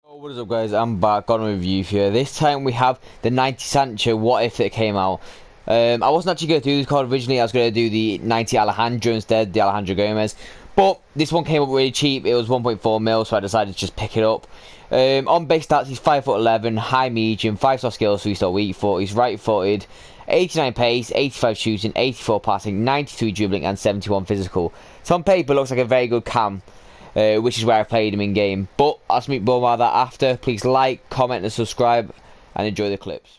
What is up, guys? I'm back on a review here. This time we have the 90 Sancho what if that came out. I wasn't actually going to do this card originally. I was going to do the 90 Alejandro instead, the Alejandro Gomez, but this one came up really cheap. It was 1.4 mil, so I decided to just pick it up. On base stats, he's 5'11", high medium, 5-star skills, 3-star weak foot. He's right footed, 89 pace, 85 shooting, 84 passing, 93 dribbling and 71 physical. So on paper looks like a very good cam, which is where I played him in game. But I'll speak more about that after. Please like, comment and subscribe and enjoy the clips.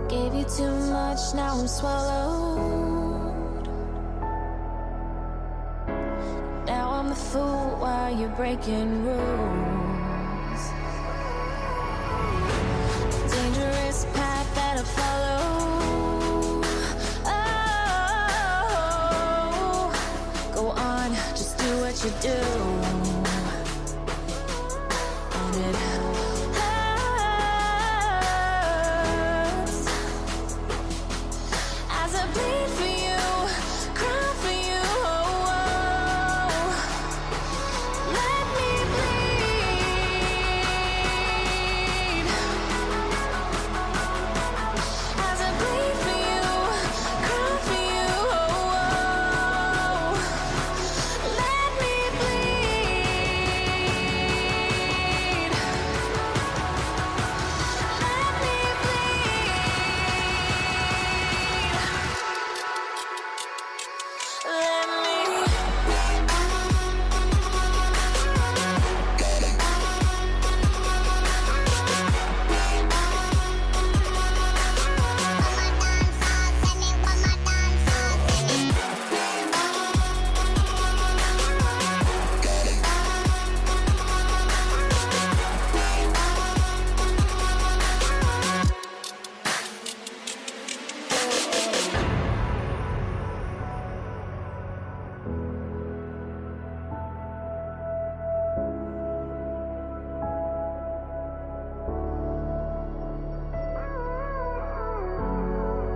Gave you too much, now I'm swallowed. Now I'm the fool while you're breaking rules. Dangerous path that I follow. Oh, go on, just do what you do. And it bleed for you, cry for you, oh, oh. Let me bleed. As I bleed for you, cry for you, oh, oh. Let me bleed. Let me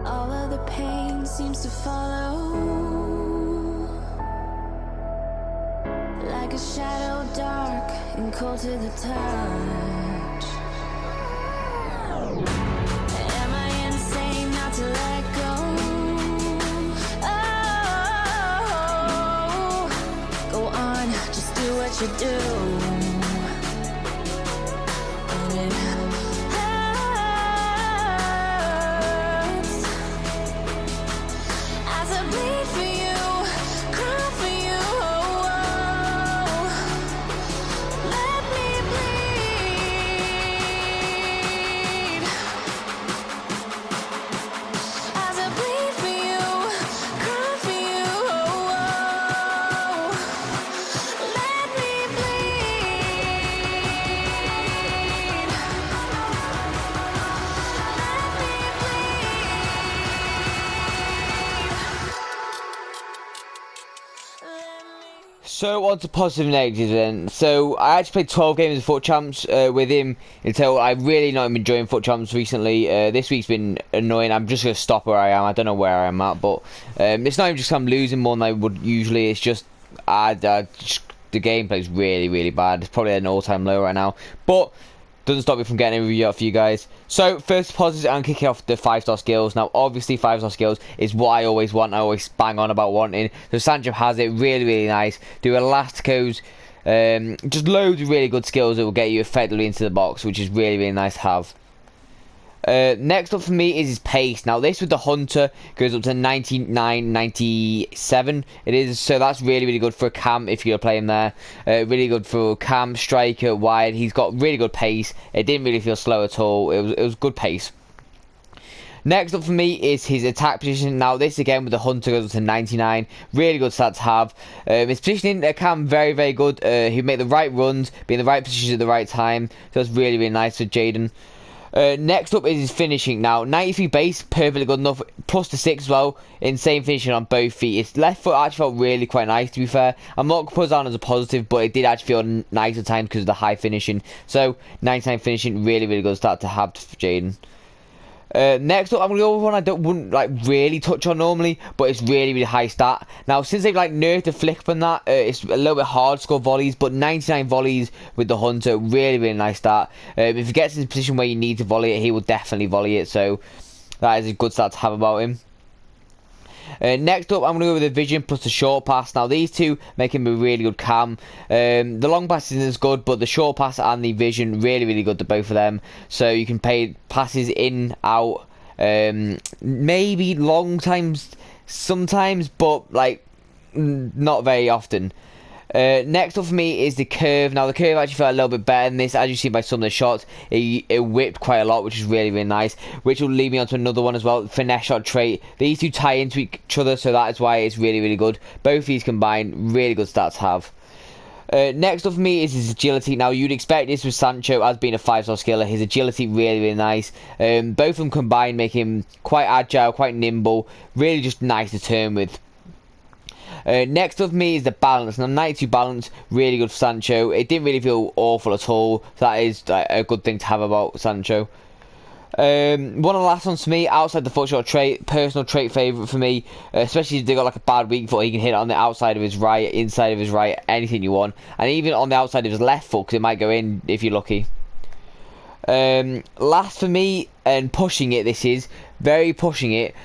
all of the pain seems to follow, like a shadow dark and cold to the touch. Am I insane not to let go? Oh, go on, just do what you do. And it as I bleed for you, cry for you, oh, oh. Let me bleed. As I bleed for you, cry for you, oh, oh. Let me bleed. So on to positive and negatives then. So I actually played 12 games of Foot Champs with him until I really not enjoying Foot Champs recently. This week's been annoying. I'm just going to stop where I am. I don't know where I am at, but it's not even just I'm losing more than I would usually. It's just, the gameplay's really bad. It's probably at an all-time low right now, but doesn't stop me from getting a review out for you guys. So first positive, I'm kicking off the 5-star skills. Now obviously 5-star skills is what I always want. I always bang on about wanting. So Sancho has it, really nice. Do elasticos, just loads of really good skills that will get you effectively into the box, which is really nice to have. Next up for me is his pace. Now this with the Hunter goes up to 99, 97 it is, so that's really good for a cam if you're playing there. Really good for cam, striker, wide. He's got really good pace. It didn't really feel slow at all. It was good pace. Next up for me is his attack position. Now this again with the Hunter goes up to 99. Really good stat to have. His positioning cam very good. He'd make the right runs, be in the right position at the right time. So that's really nice for Jadon. Next up is his finishing. Now, 93 base, perfectly good enough. Plus the 6 as well. Insane finishing on both feet. His left foot actually felt really quite nice, to be fair. I'm not going to put it down as a positive, but it did actually feel nice at times because of the high finishing. So, 99 finishing, really, really good start to have for Jadon. Next up, I'm going to go with one I wouldn't like really touch on normally, but it's really, really high stat. Now, since they've like nerfed the flick on that, it's a little bit hard to score volleys, but 99 volleys with the Hunter, really, really nice stat. If he gets in a position where you need to volley it, he will definitely volley it, so that is a good stat to have about him. Next up, I'm going to go with the vision plus the short pass. Now, these two make him a really good cam. The long pass isn't as good, but the short pass and the vision, really, really good to both of them. So you can pay passes in, out, maybe long times, sometimes, but like not very often. Next up for me is the curve. Now the curve actually felt a little bit better than this. As you see by some of the shots, it whipped quite a lot, which is really, really nice. Which will lead me on to another one as well, finesse shot trait. These two tie into each other, so that is why it's really, really good. Both of these combined, really good stats to have. Next up for me is his agility. Now you'd expect this with Sancho as being a 5-star skiller. His agility really, really nice. Both of them combined make him quite agile, quite nimble, really just nice to turn with. Next up for me is the balance. Now 92 balance, really good for Sancho. It didn't really feel awful at all. So that is a good thing to have about Sancho. One of the last ones for me, outside the foot shot trait, personal trait favourite for me, especially if they got like a bad weak foot, he can hit it on the outside of his right, inside of his right, anything you want, and even on the outside of his left foot because it might go in if you're lucky. Last for me, and pushing it, this is very pushing it,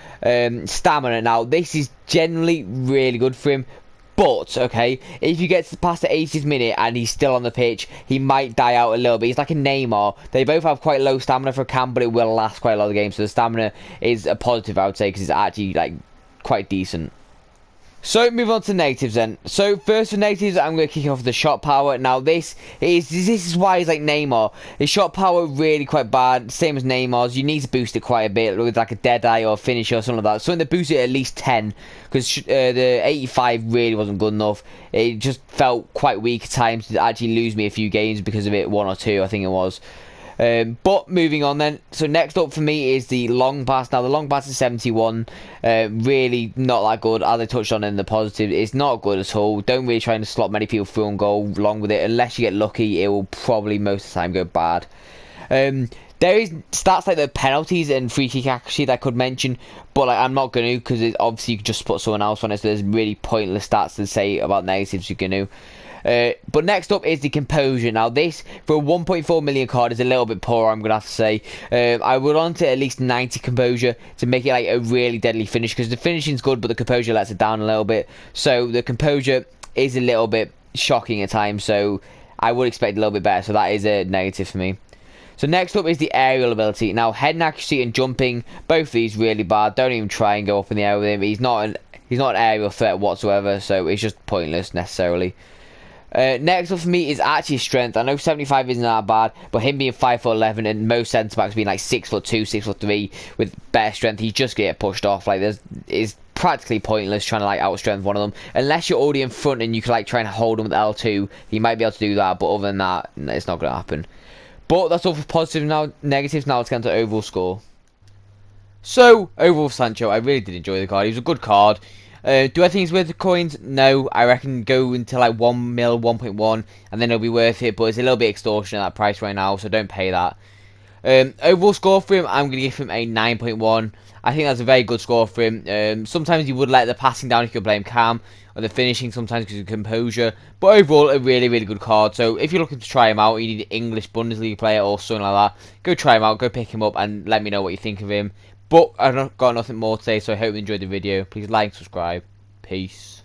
stamina. Now this is generally really good for him, but okay, if you get past the 80th minute and he's still on the pitch, he might die out a little bit. He's like a Neymar. They both have quite low stamina for a cam, but it will last quite a lot of the games, so the stamina is a positive, I would say, because it's actually like quite decent. So move on to negatives then. So first for negatives, I'm going to kick off with the shot power. Now this is why he's like Neymar. His shot power really quite bad, same as Neymar's. You need to boost it quite a bit with like a dead eye or a finisher or something like that. Something to boost it at least 10, because the 85 really wasn't good enough. It just felt quite weak at times to actually lose me a few games because of it, 1 or 2 I think it was. But moving on then, so next up for me is the long pass. Now the long pass is 71, really not that good. As I touched on in the positive, it's not good at all. Don't really try to slot many people through and go along with it. Unless you get lucky, it will probably most of the time go bad. There is stats like the penalties and free kick accuracy that I could mention, but like, I'm not going to, because obviously you could just put someone else on it, so there's really pointless stats to say about negatives you're going to. But next up is the composure. Now this, for a 1.4 million card, is a little bit poor, I'm going to have to say. I would want it at least 90 composure to make it like a really deadly finish, because the finishing's good, but the composure lets it down a little bit. So the composure is a little bit shocking at times, so I would expect a little bit better, so that is a negative for me. So next up is the aerial ability. Now head and accuracy and jumping, both of these really bad. Don't even try and go up in the air with him. He's not an aerial threat whatsoever, so it's just pointless necessarily. Next up for me is actually strength. I know 75 isn't that bad, but him being 5'11" and most centre backs being like 6'2", 6'3", with better strength, he's just gonna get pushed off. Like it's practically pointless trying to like outstrength one of them, unless you're already in front and you can like try and hold him with L2. He might be able to do that, but other than that, it's not gonna happen. But that's all for positives now. Negatives now. Let's get into overall score. So overall, Sancho, I really did enjoy the card. He was a good card. Do I think he's worth the coins? No, I reckon go into like 1 mil, 1.1, and then it'll be worth it. But it's a little bit extortion at that price right now, so don't pay that. Overall score for him, I'm going to give him a 9.1. I think that's a very good score for him. Sometimes you would let the passing down if you could play him calm, or the finishing sometimes because of composure. But overall, a really, really good card. So if you're looking to try him out, you need an English Bundesliga player or something like that, go try him out, go pick him up, and let me know what you think of him. But I've got nothing more to say, so I hope you enjoyed the video. Please like, subscribe. Peace.